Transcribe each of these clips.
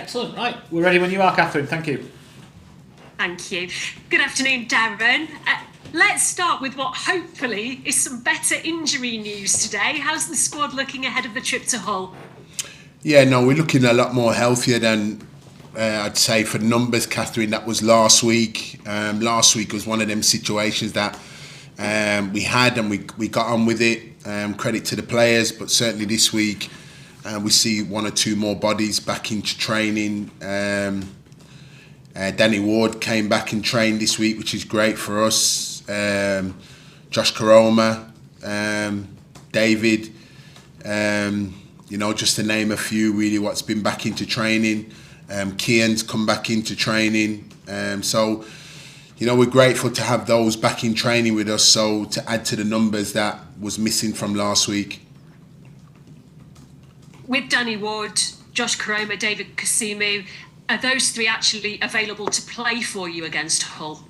Excellent. Right, we're ready when you are, Catherine. Thank you. Thank you. Good afternoon, Darren. Let's start with what hopefully is some better injury news today. How's the squad looking ahead of the trip to Hull? Yeah, no, we're looking a lot more healthier than I'd say for numbers, Catherine. That was last week. Last week was one of them situations that we had and we got on with it. Credit to the players, but certainly this week we see one or two more bodies back into training. Danny Ward came back and trained this week, which is great for us. Josh Karoma, David, just to name a few, really what's been back into training. Kian's come back into training. So we're grateful to have those back in training with us, so to add to the numbers that was missing from last week. With Danny Ward, Josh Karoma, David Kasimu, are those three actually available to play for you against Hull?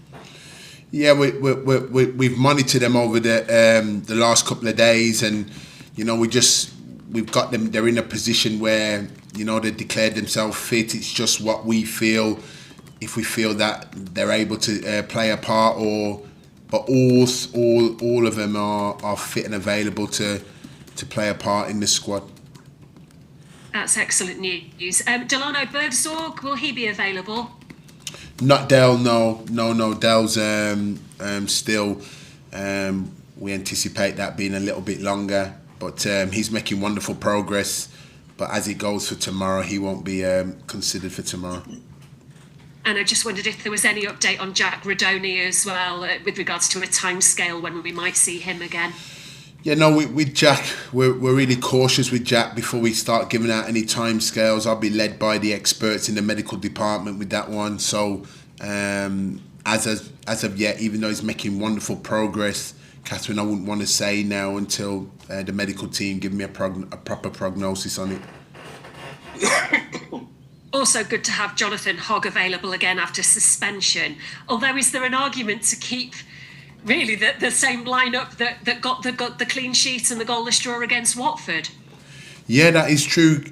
Yeah, we've monitored them over the last couple of days, and we've got them. They're in a position where they declared themselves fit. It's just what we feel, if we feel that they're able to play a part, but all of them are fit and available to play a part in the squad. That's excellent news. Delano Bergzorg, will he be available? Not Dell, no. Dell's still. We anticipate that being a little bit longer, but he's making wonderful progress. But as it goes for tomorrow, he won't be considered for tomorrow. And I just wondered if there was any update on Jack Rodoni as well, with regards to a timescale when we might see him again. Yeah, no, with Jack, we're really cautious with Jack before we start giving out any timescales. I'll be led by the experts in the medical department with that one. So as of yet, even though he's making wonderful progress, Catherine, I wouldn't want to say now until the medical team give me a proper prognosis on it. Also good to have Jonathan Hogg available again after suspension. Although, is there an argument to keep really the same lineup that got the clean sheet and the goalless draw against Watford? Yeah, that is true,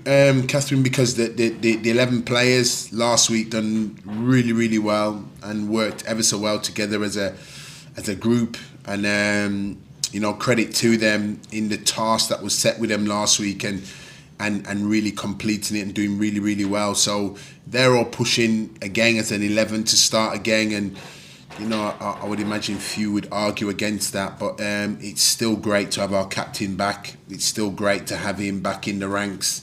Catherine, because the 11 players last week done really, really well and worked ever so well together as a group. And credit to them in the task that was set with them last week and really completing it and doing really, really well. So they're all pushing again as an 11 to start again, and I would imagine few would argue against that, but it's still great to have our captain back. It's still great to have him back in the ranks,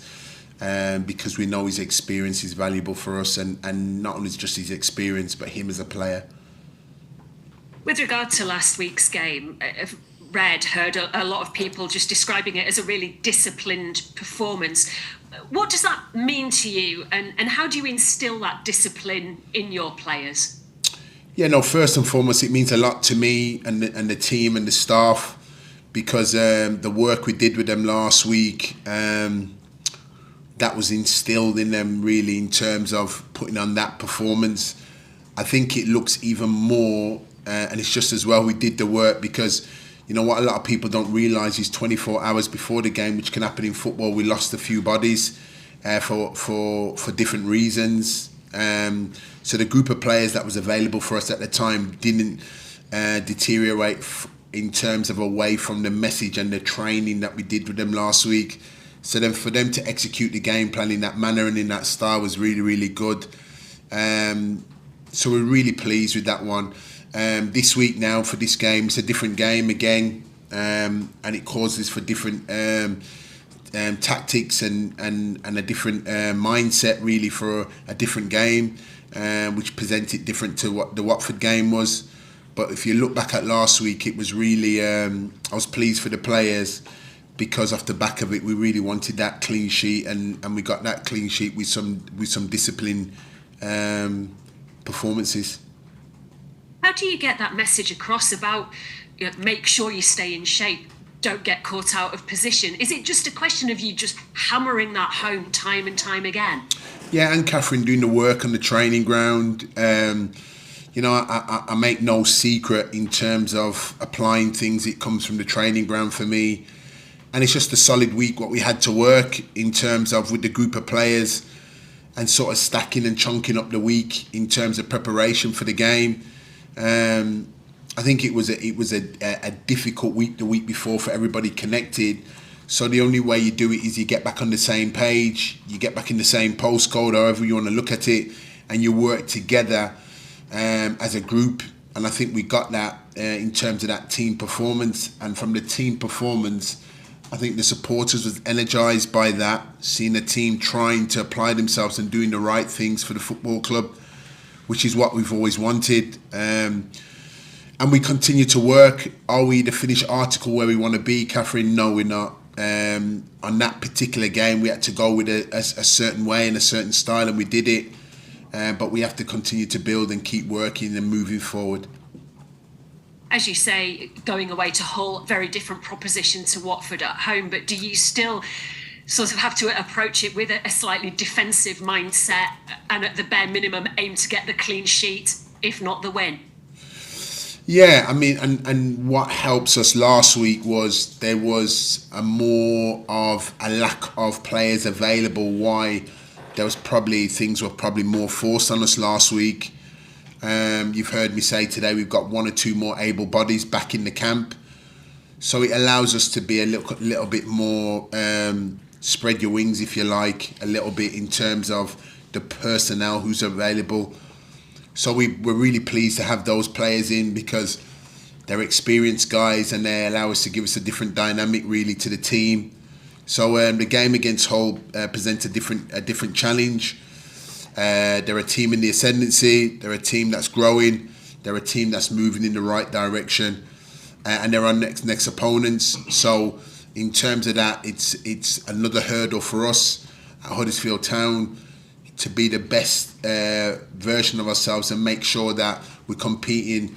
because we know his experience is valuable for us, and not only just his experience, but him as a player. With regard to last week's game, I've heard a lot of people just describing it as a really disciplined performance. What does that mean to you, and how do you instill that discipline in your players? Yeah, no, first and foremost, it means a lot to me and the team and the staff, because the work we did with them last week, that was instilled in them really in terms of putting on that performance. I think it looks even more, and it's just as well we did the work, because what a lot of people don't realise is 24 hours before the game, which can happen in football, we lost a few bodies for different reasons. So the group of players that was available for us at the time didn't deteriorate in terms of away from the message and the training that we did with them last week. So then for them to execute the game plan in that manner and in that style was really, really good. So we're really pleased with that one. This week now for this game, it's a different game again, and it causes for different tactics and a different mindset really for a different game, which presents it different to what the Watford game was. But if you look back at last week, it was really I was pleased for the players, because off the back of it we really wanted that clean sheet, and we got that clean sheet with some discipline performances. How do you get that message across about make sure you stay in shape, don't get caught out of position? Is it just a question of you just hammering that home time and time again? Yeah, and Catherine doing the work on the training ground. I make no secret in terms of applying things. It comes from the training ground for me. And it's just a solid week what we had to work in terms of with the group of players. and sort of stacking and chunking up the week in terms of preparation for the game. I think it was a difficult week the week before for everybody connected. So the only way you do it is you get back on the same page, you get back in the same postcode, however you want to look at it, and you work together as a group. And I think we got that in terms of that team performance. And from the team performance, I think the supporters was energised by that, seeing a team trying to apply themselves and doing the right things for the football club, which is what we've always wanted. And we continue to work. Are we the finished article where we want to be, Catherine? No, we're not. On that particular game, we had to go with a certain way and a certain style, and we did it. But we have to continue to build and keep working and moving forward. As you say, going away to Hull, very different proposition to Watford at home, but do you still sort of have to approach it with a slightly defensive mindset and at the bare minimum aim to get the clean sheet, if not the win? Yeah, I mean, and what helps us last week was there was more of a lack of players available. Why things were probably more forced on us last week. You've heard me say today we've got one or two more able bodies back in the camp, so it allows us to be a little bit more spread your wings, if you like, a little bit in terms of the personnel who's available. So we're really pleased to have those players in because they're experienced guys and they allow us to give us a different dynamic really to the team. So the game against Hull presents a different challenge. They're a team in the ascendancy. They're a team that's growing. They're a team that's moving in the right direction, and they're our next opponents. So in terms of that, it's another hurdle for us at Huddersfield Town to be the best version of ourselves and make sure that we're competing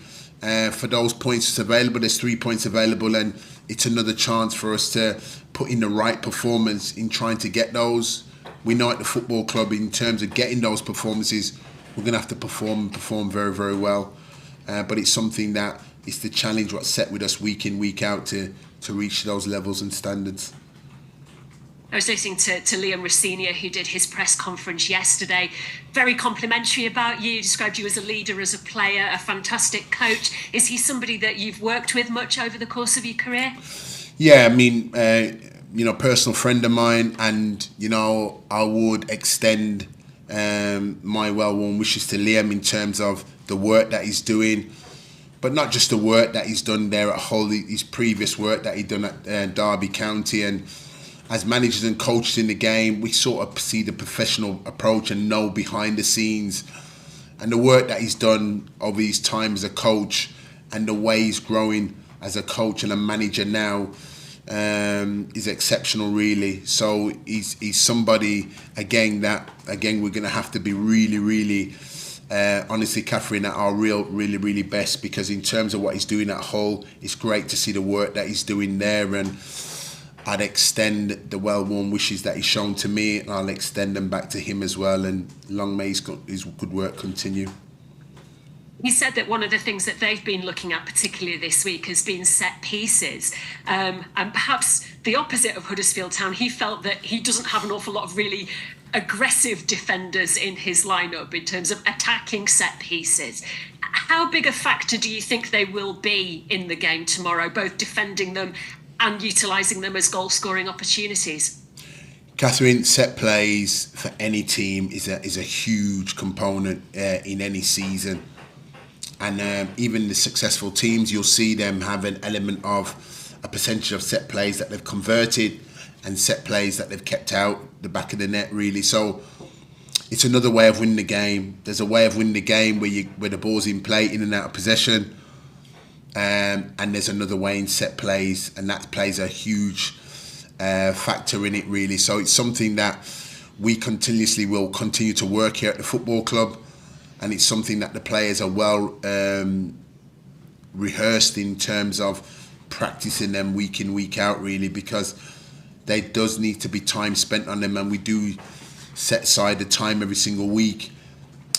for those points that's available. There's 3 points available, and it's another chance for us to put in the right performance in trying to get those. We know at the football club, in terms of getting those performances, we're going to have to perform very, very well. But it's something that is the challenge what's set with us week in, week out to reach those levels and standards. I was listening to Liam Rossignol, who did his press conference yesterday. Very complimentary about you, described you as a leader, as a player, a fantastic coach. Is he somebody that you've worked with much over the course of your career? Yeah, I mean, personal friend of mine, and, I would extend my well-worn wishes to Liam in terms of the work that he's doing, but not just the work that he's done there at Hull, his previous work that he'd done at Derby County, and as managers and coaches in the game, we sort of see the professional approach and know behind the scenes. And the work that he's done over his time as a coach and the way he's growing as a coach and a manager now is exceptional, really. So he's somebody, again, we're going to have to be really, really, honestly, Catherine, at our really, really best, because in terms of what he's doing at Hull, it's great to see the work that he's doing there, and I'd extend the well-worn wishes that he's shown to me, and I'll extend them back to him as well, and long may his good work continue. He said that one of the things that they've been looking at, particularly this week, has been set pieces. And perhaps the opposite of Huddersfield Town, he felt that he doesn't have an awful lot of really aggressive defenders in his lineup in terms of attacking set pieces. How big a factor do you think they will be in the game tomorrow, both defending them and utilising them as goal-scoring opportunities? Catherine, set plays for any team is a huge component in any season. And even the successful teams, you'll see them have an element of a percentage of set plays that they've converted and set plays that they've kept out the back of the net, really. So it's another way of winning the game. There's a way of winning the game where the ball's in play, in and out of possession. And there's another way in set plays, and that plays a huge factor in it, really. So it's something that we continuously will continue to work here at the football club, and it's something that the players are well rehearsed in terms of practicing them week in, week out, really, because there does need to be time spent on them, and we do set aside the time every single week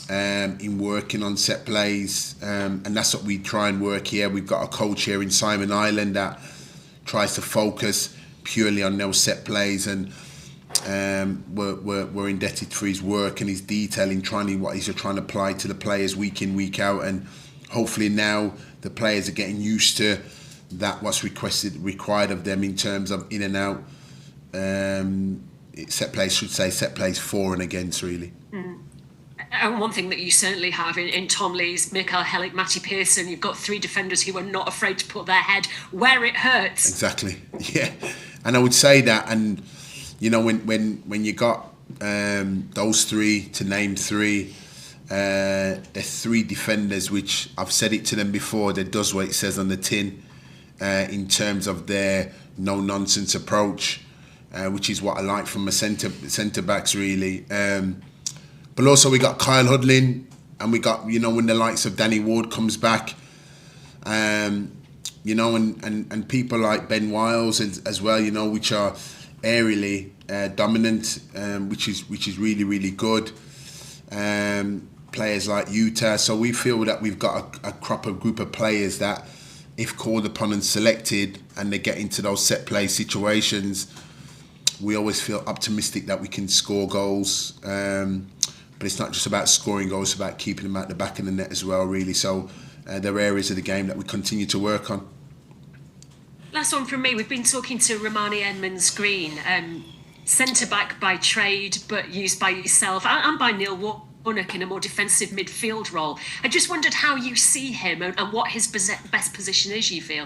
in working on set plays, and that's what we try and work here. We've got a coach here in Simon Island that tries to focus purely on those set plays, and we're indebted for his work and his detail in what he's trying to apply to the players week in, week out, and hopefully now the players are getting used to that, what's required of them in terms of in and out set plays for and against, really. And one thing that you certainly have in Tom Lees, Mikael Hellick, Matty Pearson, you've got three defenders who are not afraid to put their head where it hurts. Exactly, yeah. And I would say that, and you know, when you got those three, to name three, they're three defenders which I've said it to them before, that does what it says on the tin in terms of their no-nonsense approach, which is what I like from a centre backs, really. But also we got Kyle Hudlin, and we got, you know, when the likes of Danny Ward comes back, you know, and people like Ben Wiles as well, you know, which are aerially dominant, which is really, really good. Players like Utah, so we feel that we've got a group of players that, if called upon and selected, and they get into those set play situations, we always feel optimistic that we can score goals. But it's not just about scoring goals; it's about keeping them at the back of the net as well, really. So there are areas of the game that we continue to work on. Last one from me. We've been talking to Romani Edmonds-Green, centre-back by trade, but used by yourself and by Neil Warnock in a more defensive midfield role. I just wondered how you see him and what his best position is, you feel?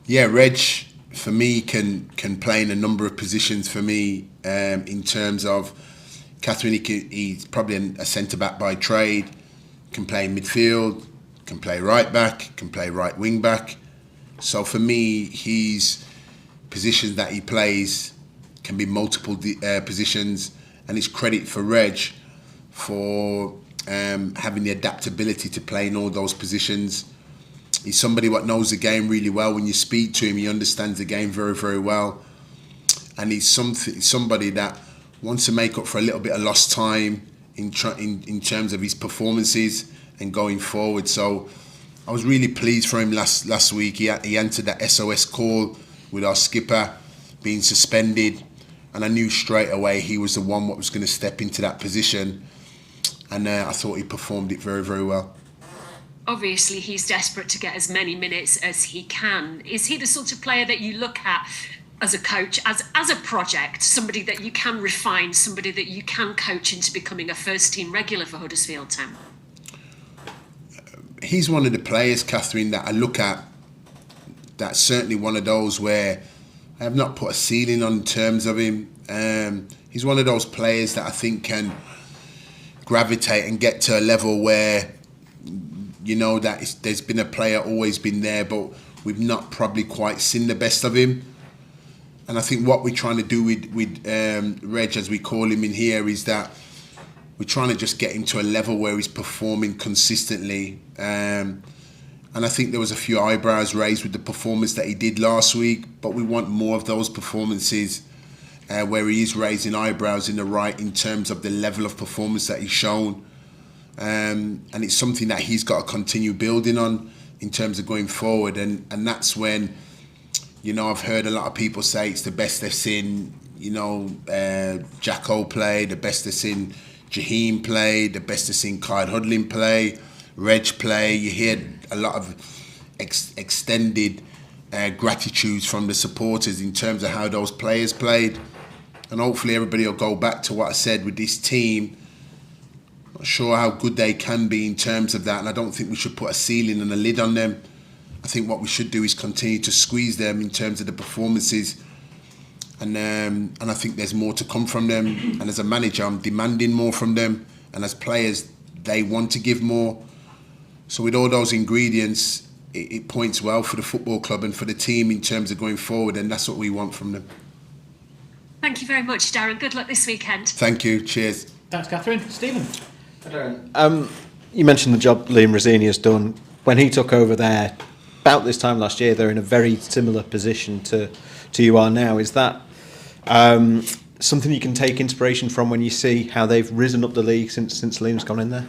Yeah, Reg, for me, can play in a number of positions for me, in terms of Catherine, he's probably a centre-back by trade, can play midfield, can play right-back, can play right wing-back. So for me, his positions that he plays can be multiple positions, and it's credit for Reg for having the adaptability to play in all those positions. He's somebody what knows the game really well. When you speak to him, he understands the game very, very well, and he's somebody that wants to make up for a little bit of lost time in terms of his performances and going forward. So I was really pleased for him last week. He answered that SOS call with our skipper being suspended, and I knew straight away he was the one what was going to step into that position, and I thought he performed it very, very well. Obviously, he's desperate to get as many minutes as he can. Is he the sort of player that you look at as a coach, as a project, somebody that you can refine, somebody that you can coach into becoming a first-team regular for Huddersfield Town? He's one of the players, Catherine, that I look at, that's certainly one of those where I have not put a ceiling on in terms of him. He's one of those players that I think can gravitate and get to a level where, you know, that there's been a player always been there, but we've not probably quite seen the best of him. And I think what we're trying to do with Reg, as we call him in here, is that we're trying to just get him to a level where he's performing consistently. And I think there was a few eyebrows raised with the performance that he did last week, but we want more of those performances where he is raising eyebrows in terms of the level of performance that he's shown. And it's something that he's got to continue building on in terms of going forward. And that's when, you know, I've heard a lot of people say it's the best they've seen, you know, Jacko play, the best they've seen Jaheim play, the best they've seen Kyle Hudlin play, Reg play. You hear a lot of extended gratitudes from the supporters in terms of how those players played. And hopefully everybody will go back to what I said with this team. Not sure how good they can be in terms of that, and I don't think we should put a ceiling and a lid on them. I think what we should do is continue to squeeze them in terms of the performances, and I think there's more to come from them. And as a manager, I'm demanding more from them, and as players, they want to give more. So with all those ingredients, it points well for the football club and for the team in terms of going forward, and that's what we want from them. Thank you very much, Darren. Good luck this weekend. Thank you. Cheers. Thanks, Catherine. Stephen. You mentioned the job Liam Rosini has done. When he took over there, about this time last year, they're in a very similar position to you are now. Is that something you can take inspiration from when you see how they've risen up the league since Liam's gone in there?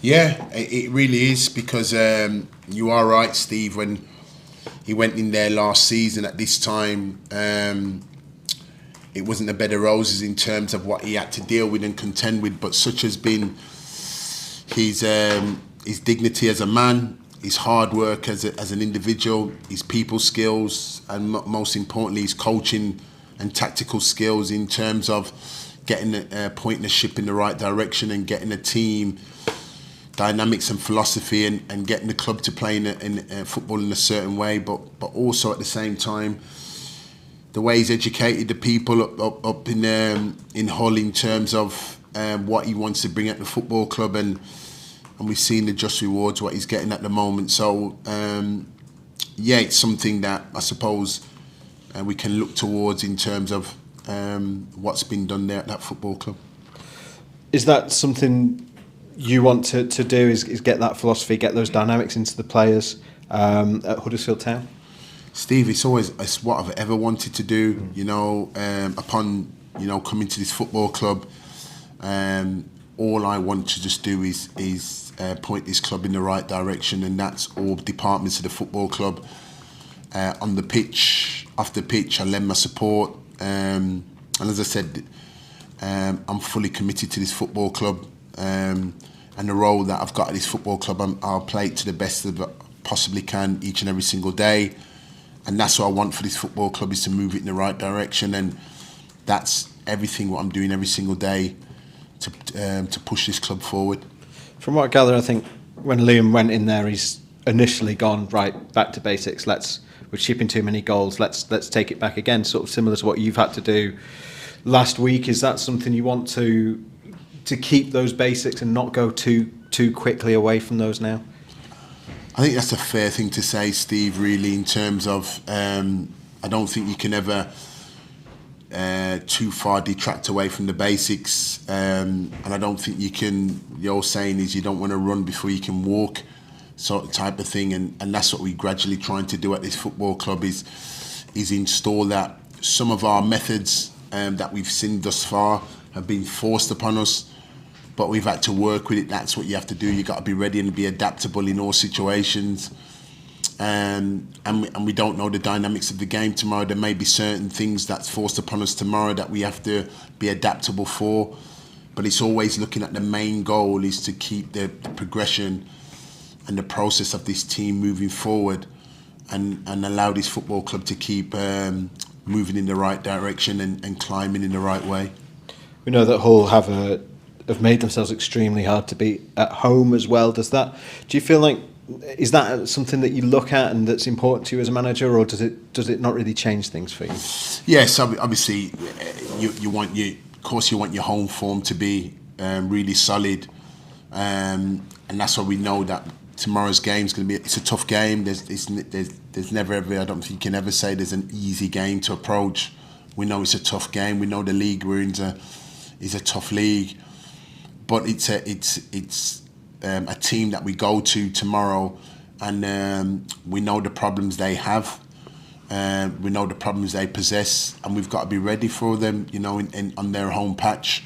Yeah, it really is, because you are right, Steve. When he went in there last season at this time, it wasn't a bed of roses in terms of what he had to deal with and contend with, but such has been his dignity as a man, his hard work as an individual, his people skills, and most importantly, his coaching and tactical skills in terms of pointing the ship in the right direction and getting a team dynamics and philosophy and getting the club to play in football in a certain way, but also at the same time, the way he's educated the people up in Hull in terms of what he wants to bring at the football club, and we've seen the just rewards what he's getting at the moment. So it's something that I suppose we can look towards in terms of what's been done there at that football club. Is that something you want to do? Is get that philosophy, get those dynamics into the players at Huddersfield Town? Steve, it's what I've ever wanted to do. Upon coming to this football club, all I want to just do is point this club in the right direction, and that's all departments of the football club. On the pitch, off the pitch, I lend my support, and as I said, I'm fully committed to this football club, and the role that I've got at this football club, I'll play it to the best that I possibly can each and every single day. And that's what I want for this football club, is to move it in the right direction, and that's everything what I'm doing every single day to push this club forward. From what I gather, I think when Liam went in there, he's initially gone right back to basics. We're shipping too many goals. Let's take it back again. Sort of similar to what you've had to do last week. Is that something you want to keep those basics and not go too quickly away from those now? I think that's a fair thing to say, Steve, really, in terms of I don't think you can ever too far detract away from the basics, and I don't think you can. The old saying is you don't want to run before you can walk, sort of type of thing, and that's what we're gradually trying to do at this football club, is install that. Some of our methods that we've seen thus far have been forced upon us, but we've had to work with it. That's what you have to do. You got to be ready and be adaptable in all situations. And we don't know the dynamics of the game tomorrow. There may be certain things that's forced upon us tomorrow that we have to be adaptable for. But it's always looking at the main goal is to keep the progression and the process of this team moving forward, and allow this football club to keep moving in the right direction and climbing in the right way. We know that Hull have made themselves extremely hard to beat at home as well. Do you feel like, is that something that you look at and that's important to you as a manager, or does it not really change things for you? Yes, obviously you want your home form to be really solid, and that's why we know that tomorrow's game is going to be. It's a tough game. There's never ever. I don't think you can ever say there's an easy game to approach. We know it's a tough game. We know the league we're in is a tough league, but it's a team that we go to tomorrow, and we know the problems they have. We know the problems they possess, and we've got to be ready for them. On their home patch,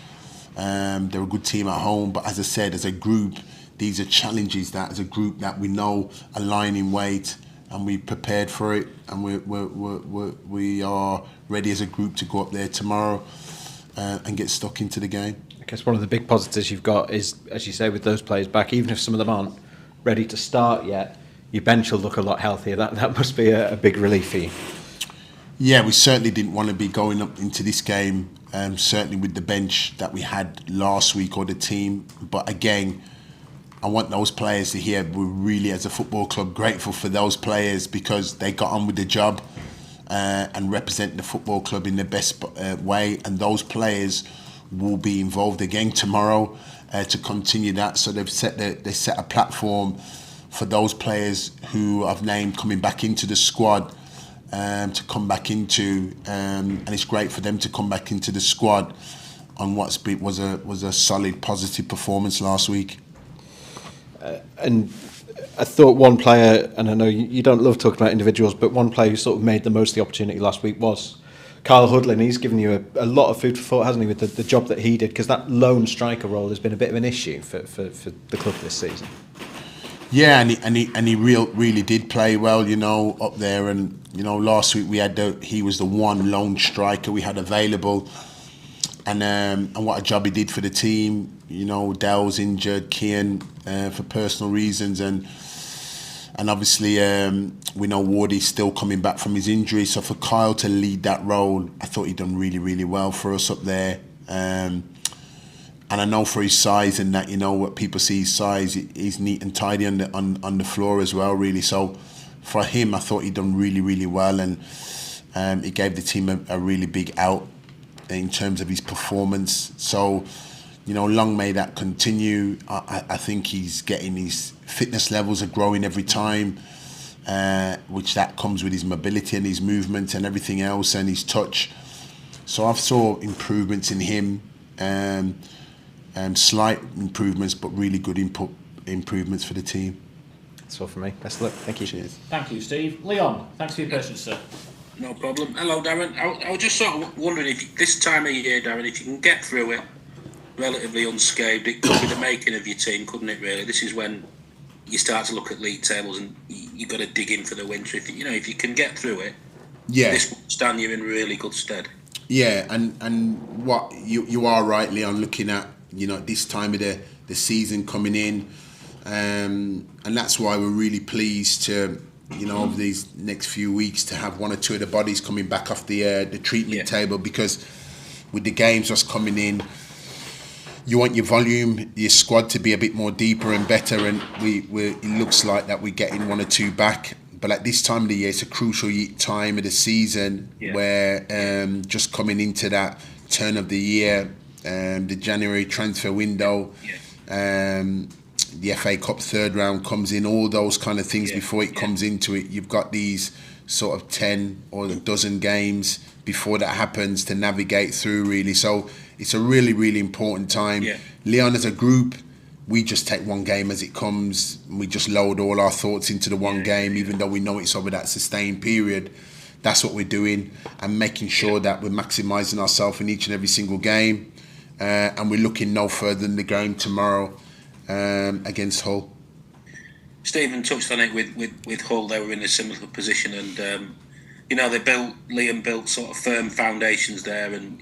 they're a good team at home. But as I said, as a group, these are challenges that, as a group, that we know are lying in wait, and we prepared for it, and we are ready as a group to go up there tomorrow and get stuck into the game. I guess one of the big positives you've got is, as you say, with those players back, even if some of them aren't ready to start yet, your bench will look a lot healthier. That must be a big relief for you. Yeah, we certainly didn't want to be going up into this game, certainly with the bench that we had last week, or the team. But again, I want those players to hear we're really, as a football club, grateful for those players, because they got on with the job and represent the football club in the best way. And those players will be involved again tomorrow to continue that. So they've set a platform for those players who I've named coming back into the squad to come back into, and it's great for them to come back into the squad on was a solid, positive performance last week. And I thought one player, and I know you don't love talking about individuals, but one player who sort of made the most of the opportunity last week was Kyle Hudlin. He's given you a lot of food for thought, hasn't he, with the job that he did, because that lone striker role has been a bit of an issue for the club this season. Yeah, and he really did play well, up there. And last week we had he was the one lone striker we had available, and what a job he did for the team. Dell's injured, Kian for personal reasons, and obviously we know Wardy's still coming back from his injury. So for Kyle to lead that role, I thought he'd done really, really well for us up there. And I know for his size and that, what people see his size, he's neat and tidy on the floor as well, really. So for him, I thought he'd done really, really well, and he gave the team a really big out in terms of his performance. So, long may that continue. I think he's getting his fitness levels are growing every time, which that comes with his mobility and his movement and everything else and his touch. So I've saw improvements in him. Slight improvements, but really good improvements for the team. That's all from me. Best of luck. Thank you. Cheers. Thank you, Steve. Leon, thanks for your patience, sir. No problem. Hello, Darren. I was just sort of wondering if this time of year, Darren, if you can get through it relatively unscathed, it could be the making of your team, couldn't it? Really, this is when you start to look at league tables and you've got to dig in for the winter. If you can get through it, this will stand you in really good stead. Yeah, and what you are right, Leon, looking at this time of the season coming in, and that's why we're really pleased to over these next few weeks to have one or two of the bodies coming back off the treatment table, because with the games just coming in, you want your volume, your squad to be a bit more deeper and better, and it looks like that we're getting one or two back. But at this time of the year, it's a crucial time of the season where just coming into that turn of the year, the January transfer window, the FA Cup third round comes in, all those kind of things before it comes into it. You've got these sort of 10 or a dozen games before that happens to navigate through, really. So it's a really, really important time. Leon, as a group, we just take one game as it comes. We just load all our thoughts into the one game, even though we know it's over that sustained period. That's what we're doing, and making sure that we're maximising ourselves in each and every single game. And we're looking no further than the game tomorrow against Hull. Stephen touched on it with Hull. They were in a similar position, and Liam built sort of firm foundations there, and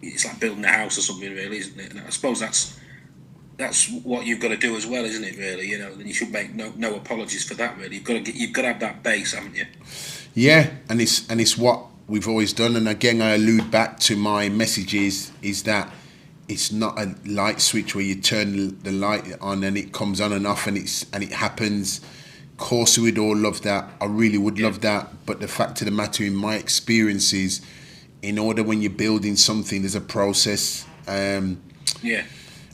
it's like building a house or something, really, isn't it? And I suppose that's what you've got to do as well, isn't it? Really, and you should make no apologies for that. Really, you've got to have that base, haven't you? Yeah, and it's what we've always done. And again, I allude back to my messages is that it's not a light switch where you turn the light on and it comes on and off and it happens. Of course, we'd all love that. I really would love that. But the fact of the matter, in my experiences, in order when you're building something, there's a process. And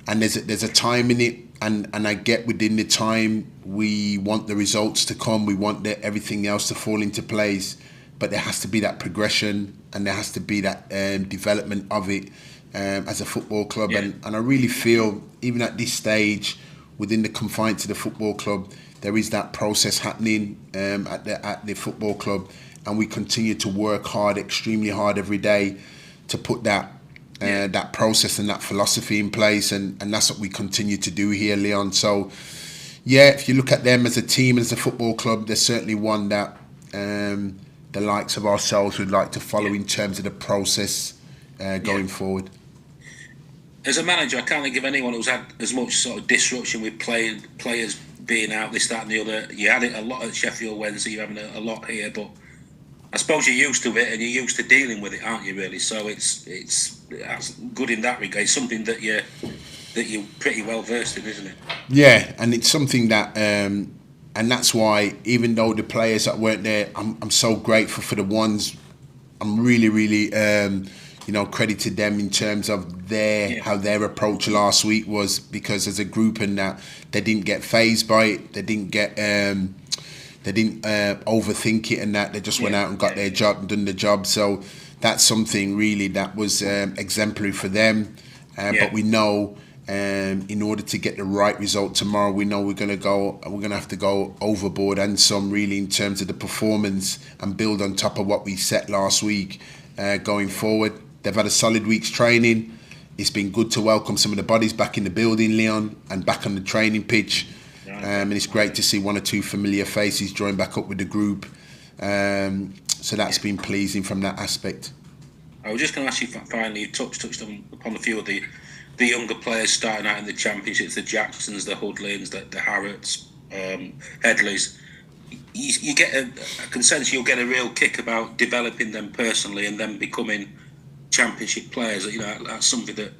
there's a time in it. And I get within the time, we want the results to come. We want everything else to fall into place. But there has to be that progression, and there has to be that development of it as a football club. And I really feel, even at this stage, within the confines of the football club, there is that process happening at the football club, and we continue to work hard, extremely hard every day, to put that process and that philosophy in place, and that's what we continue to do here, Leon. So, if you look at them as a team, as a football club, there's certainly one that the likes of ourselves would like to follow in terms of the process going forward. As a manager, I can't think of anyone who's had as much sort of disruption with players being out, this, that and the other. You had it a lot at Sheffield Wednesday, you're having a lot here, but I suppose you're used to it and you're used to dealing with it, aren't you, really? So it's good in that regard. It's something that you're pretty well versed in, isn't it? Yeah, and it's something that... and that's why, even though the players that weren't there, I'm so grateful for the ones. I'm really, really, credited them in terms of how their approach last week was, because as a group and that, they didn't get fazed by it. They didn't get, overthink it and that. They just went out and got their job and done the job. So that's something really that was exemplary for them. But we know. In order to get the right result tomorrow, we know we're going to have to go overboard and some, really, in terms of the performance, and build on top of what we set last week going forward. They've had a solid week's training. It's been good to welcome some of the bodies back in the building, Leon, and back on the training pitch. and it's great to see one or two familiar faces join back up with the group. So that's been pleasing from that aspect. I was just going to ask you finally, you touched upon a few of the younger players starting out in the Championships, the Jacksons, the Hoodlins, the Harrods, Headleys. You get a consensus, you'll get a real kick about developing them personally and them becoming Championship players. You know, that's something that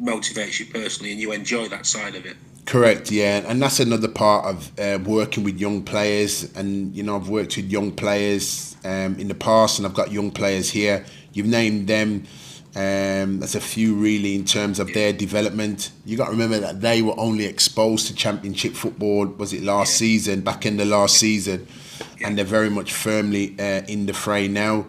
motivates you personally and you enjoy that side of it. Correct, yeah, and that's another part of working with young players. And I've worked with young players in the past, and I've got young players here. You've named them. There's a few really in terms of their development. You got to remember that they were only exposed to Championship football. Was it last season? Back in the last season, and they're very much firmly in the fray now.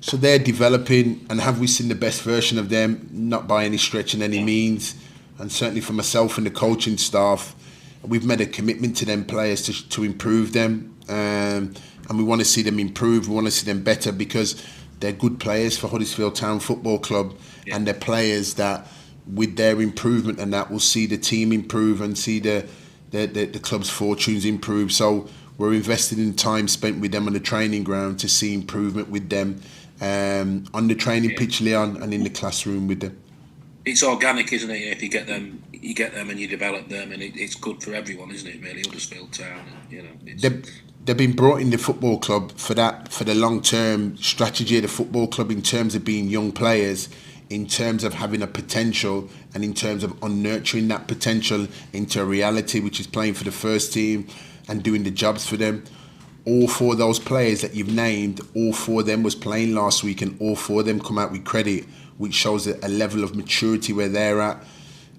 So they're developing, and have we seen the best version of them? Not by any stretch and any means. And certainly for myself and the coaching staff, we've made a commitment to them players to improve them. And we want to see them improve. We want to see them better because they're good players for Huddersfield Town Football Club. And they're players that, with their improvement and that, will see the team improve and see the club's fortunes improve. So we're invested in time spent with them on the training ground to see improvement with them on the training pitch, Leon, and in the classroom with them. It's organic, isn't it? If you get them and you develop them, and it's good for everyone, isn't it? Really, Huddersfield Town, They've been brought in the football club for the long-term strategy of the football club in terms of being young players, in terms of having a potential, and in terms of unnurturing that potential into a reality, which is playing for the first team and doing the jobs for them. All four of those players that you've named, all four of them was playing last week, and all four of them come out with credit, which shows a level of maturity where they're at.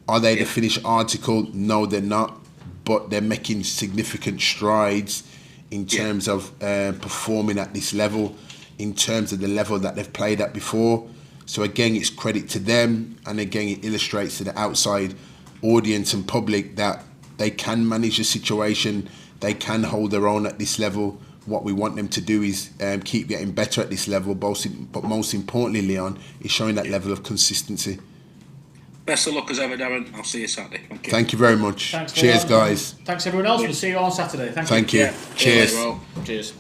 Are they the finished article? No, they're not. But they're making significant strides in terms of performing at this level, in terms of the level that they've played at before. So again, it's credit to them, and again, it illustrates to the outside audience and public that they can manage the situation, they can hold their own at this level. What we want them to do is keep getting better at this level, but most importantly, Leon, is showing that level of consistency. Best of luck as ever, Darren. I'll see you Saturday. Thank you very much. Thanks, Cheers, Leon. guys. Thanks, everyone else. We'll see you on Saturday. Thank you. Cheers. Cheers.